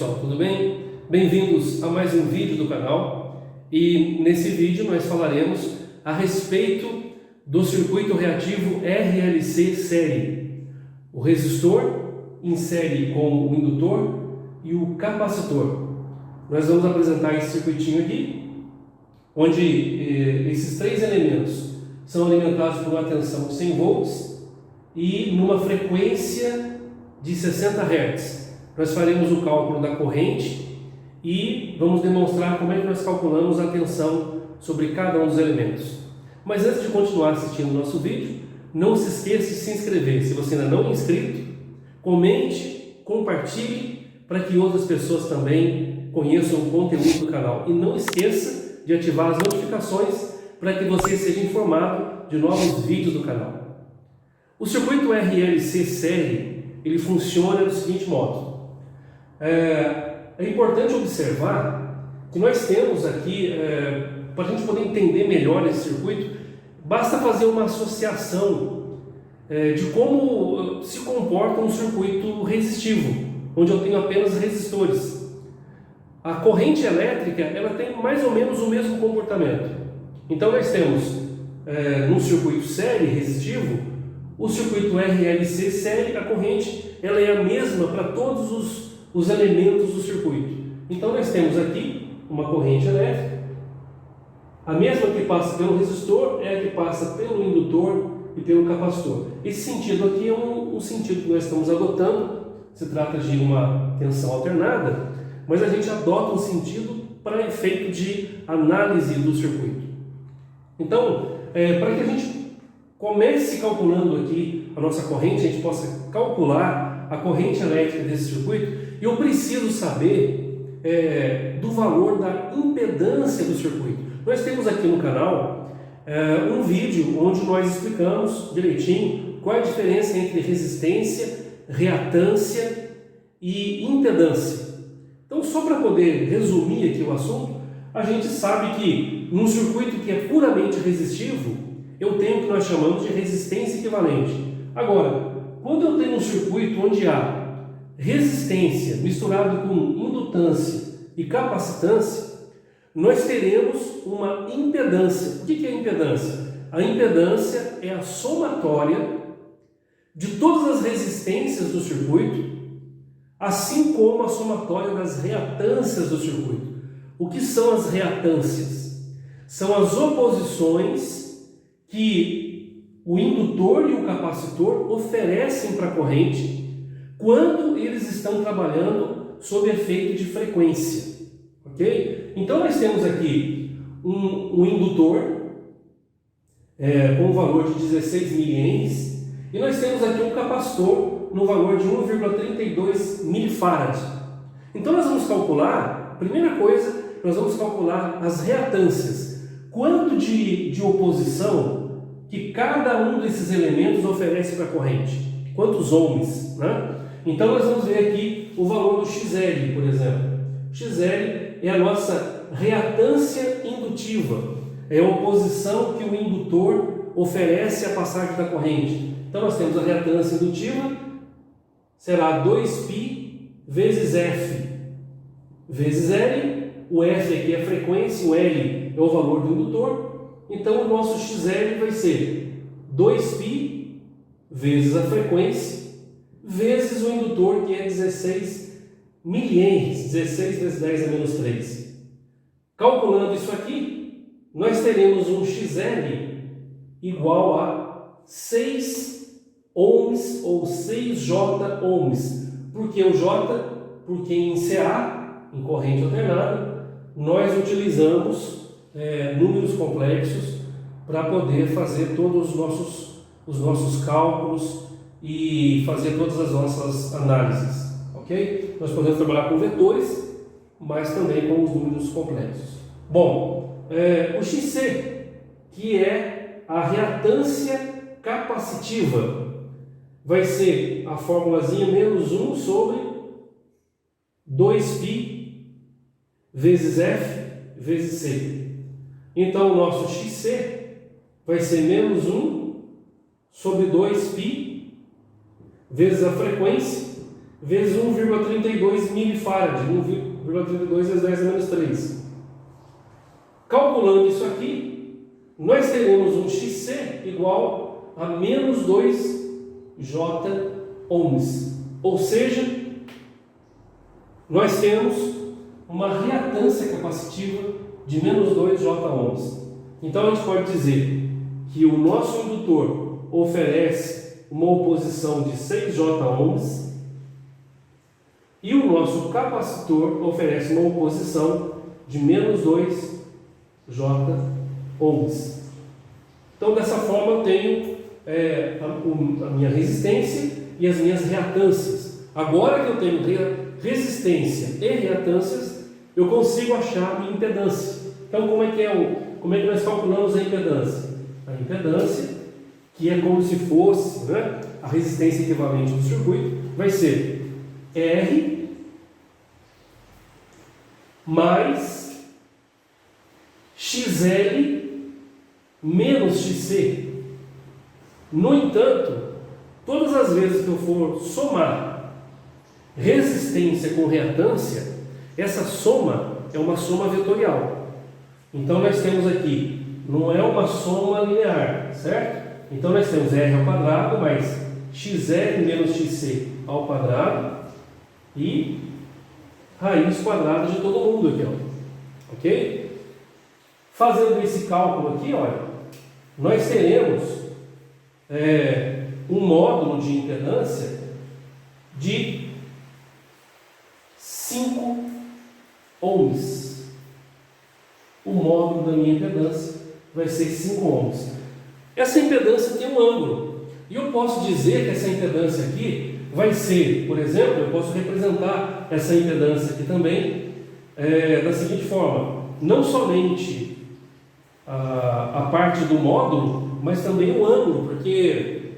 pessoal, tudo bem? Bem-vindos a mais um vídeo do canal e nesse vídeo nós falaremos a respeito do circuito reativo RLC série, o resistor em série com o indutor e o capacitor. Nós vamos apresentar esse circuitinho aqui, onde esses três elementos são alimentados por uma tensão de 100 volts e numa frequência de 60 Hz. Nós faremos o cálculo da corrente e vamos demonstrar como é que nós calculamos a tensão sobre cada um dos elementos. Mas antes de continuar assistindo o nosso vídeo, não se esqueça de se inscrever. Se você ainda não é inscrito, comente, compartilhe para que outras pessoas também conheçam o conteúdo do canal. E não esqueça de ativar as notificações para que você seja informado de novos vídeos do canal. O circuito RLC série, ele funciona do seguinte modo. É importante observar que nós temos aqui, para a gente poder entender melhor esse circuito, basta fazer uma associação de como se comporta um circuito resistivo, onde eu tenho apenas resistores. A corrente elétrica, ela tem mais ou menos o mesmo comportamento. Então nós temos, num circuito série resistivo, o circuito RLC série, a corrente ela é a mesma para todos os elementos do circuito. Então nós temos aqui uma corrente elétrica, a mesma que passa pelo resistor é a que passa pelo indutor e pelo capacitor. Esse sentido aqui é um sentido que nós estamos adotando, se trata de uma tensão alternada, mas a gente adota um sentido para efeito de análise do circuito. Então, para que a gente comece calculando aqui a nossa corrente, a gente possa calcular a corrente elétrica desse circuito, eu preciso saber do valor da impedância do circuito. Nós temos aqui no canal um vídeo onde nós explicamos direitinho qual é a diferença entre resistência, reatância e impedância. Então, só para poder resumir aqui o assunto, a gente sabe que num circuito que é puramente resistivo, eu tenho o que nós chamamos de resistência equivalente. Agora, quando eu tenho um circuito onde há resistência misturado com indutância e capacitância, nós teremos uma impedância. O que é impedância? A impedância é a somatória de todas as resistências do circuito, assim como a somatória das reatâncias do circuito. O que são as reatâncias? São as oposições que o indutor e o capacitor oferecem para a corrente quando eles estão trabalhando sob efeito de frequência, ok? Então nós temos aqui um indutor com um valor de 16 mA e nós temos aqui um capacitor no valor de 1,32 mF. Então nós vamos calcular, primeira coisa, nós vamos calcular as reatâncias, quanto de oposição que cada um desses elementos oferece para a corrente, quantos ohms, né? Então nós vamos ver aqui o valor do XL, por exemplo. XL é a nossa reatância indutiva, é a oposição que o indutor oferece à passagem da corrente. Então nós temos a reatância indutiva, será 2π vezes F vezes L, o F aqui é a frequência, o L é o valor do indutor, então o nosso XL vai ser 2π vezes a frequência vezes o indutor, que é 16 mA, 16 vezes 10 a menos 3. Calculando isso aqui, nós teremos um XL igual a 6 ohms ou 6J ohms. Por que o J? Porque em CA, em corrente alternada, nós utilizamos números complexos para poder fazer todos os nossos cálculos e fazer todas as nossas análises, ok? Nós podemos trabalhar com vetores, mas também com os números complexos. Bom, o XC, que é a reatância capacitiva, vai ser a formulazinha menos 1 sobre 2π vezes F vezes C. Então o nosso XC vai ser menos 1 sobre 2π vezes a frequência vezes 1,32 milifarad, 1,32 vezes 10 a menos 3. Calculando isso aqui, nós teremos um XC igual a menos 2 J ohms. Ou seja, nós temos uma reatância capacitiva de menos 2 J ohms. Então a gente pode dizer que o nosso indutor oferece uma oposição de 6 J ohms e o nosso capacitor oferece uma oposição de menos 2 J ohms. Então dessa forma eu tenho a minha resistência e as minhas reatâncias. Agora que eu tenho resistência e reatâncias, eu consigo achar a minha impedância. Então como é que nós calculamos a impedância? A impedância, que é como se fosse, né, a resistência equivalente do circuito, vai ser R mais XL menos XC. No entanto, todas as vezes que eu for somar resistência com reatância, essa soma é uma soma vetorial. Então nós temos aqui, não é uma soma linear, certo? Então nós temos R ao quadrado mais XL menos XC ao quadrado e raiz quadrada de todo mundo aqui, ó. Ok? Fazendo esse cálculo aqui, olha, nós teremos um módulo de impedância de 5 ohms. O módulo da minha impedância vai ser 5 ohms. Essa impedância tem um ângulo. E eu posso dizer que essa impedância aqui vai ser, por exemplo, eu posso representar essa impedância aqui também da seguinte forma: não somente a parte do módulo, mas também o ângulo, porque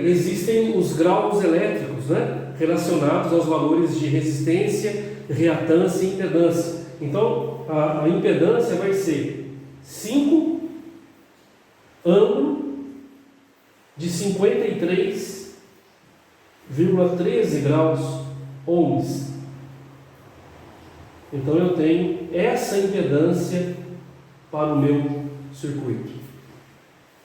existem os graus elétricos, né, relacionados aos valores de resistência, reatância e impedância. Então a impedância vai ser 5 ângulo de 53,13 graus ohms. Então eu tenho essa impedância para o meu circuito.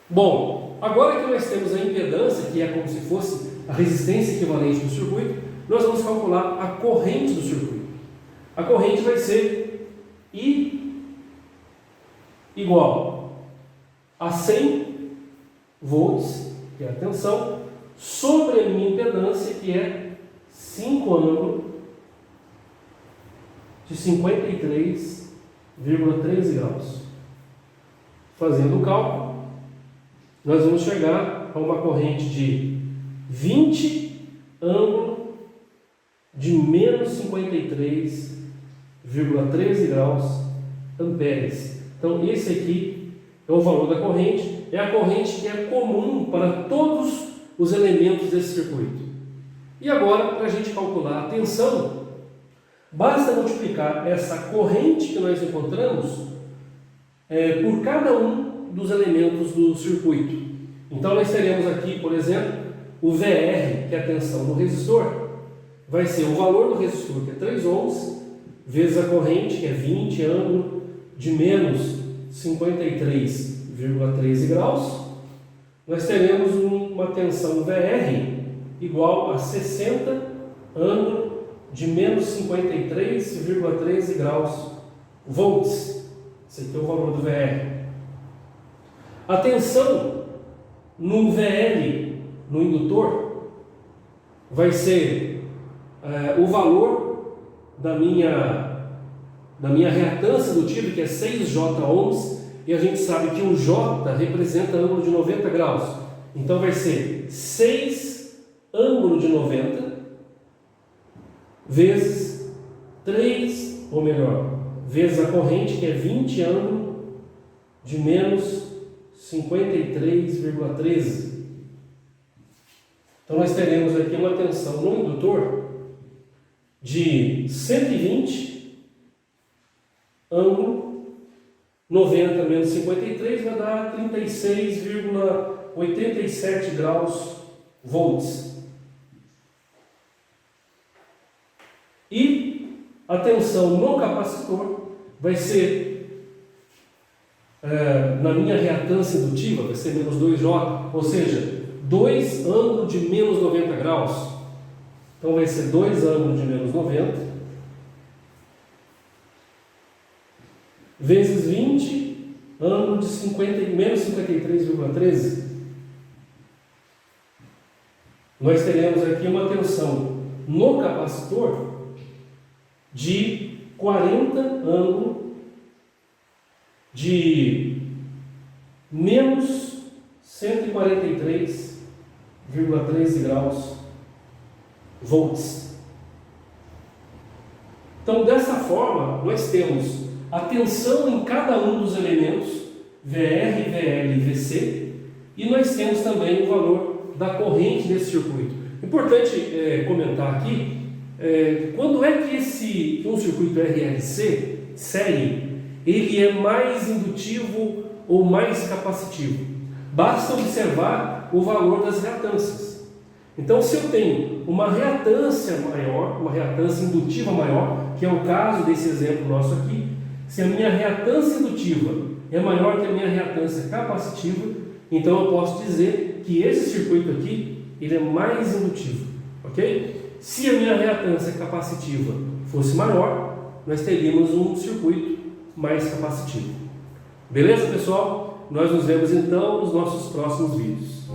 Bom, agora que nós temos a impedância, que é como se fosse a resistência equivalente do circuito, nós vamos calcular a corrente do circuito. A corrente vai ser I igual a 100 volts, que é a tensão, sobre a minha impedância, que é 5 ângulo de 53,13 graus. Fazendo o cálculo, nós vamos chegar a uma corrente de 20 ângulo de menos 53,13 graus amperes. Então esse aqui é o valor da corrente, é a corrente que é comum para todos os elementos desse circuito. E agora, para a gente calcular a tensão, basta multiplicar essa corrente que nós encontramos por cada um dos elementos do circuito. Então nós teremos aqui, por exemplo, o VR, que é a tensão do resistor, vai ser o valor do resistor, que é 3 ohms, vezes a corrente, que é 20 ângulo de menos 53,13 graus. Nós teremos uma tensão VR igual a 60 ângulo de menos 53,13 graus volts. Esse aqui é o valor do VR. A tensão no VL, no indutor, vai ser o valor da minha reatância do tipo, que é 6 J ohms, e a gente sabe que o J representa ângulo de 90 graus. Então vai ser 6 ângulo de 90 vezes 3, ou melhor, vezes a corrente, que é 20 ângulo de menos 53,13. Então nós teremos aqui uma tensão no indutor de 120 ângulo 90 menos 53 vai dar 36,87 graus volts. A tensão no capacitor vai ser, na minha reatância indutiva, vai ser menos 2J, ou seja, 2 ângulo de menos 90 graus. Então vai ser 2 ângulo de menos 90 vezes 20 ângulo de menos 53,13. Nós teremos aqui uma tensão no capacitor de 40 ângulo de menos 143,13 graus volts. Então, dessa forma, nós temos a tensão em cada um dos elementos, VR, VL e VC, e nós temos também o valor da corrente desse circuito. Importante comentar aqui, quando é que um circuito RLC, série, ele é mais indutivo ou mais capacitivo? Basta observar o valor das reatâncias. Então, se eu tenho uma reatância maior, uma reatância indutiva maior, que é o caso desse exemplo nosso aqui, se a minha reatância indutiva é maior que a minha reatância capacitiva, então eu posso dizer que esse circuito aqui, ele é mais indutivo, ok? Se a minha reatância capacitiva fosse maior, nós teríamos um circuito mais capacitivo. Beleza, pessoal? Nós nos vemos então nos nossos próximos vídeos.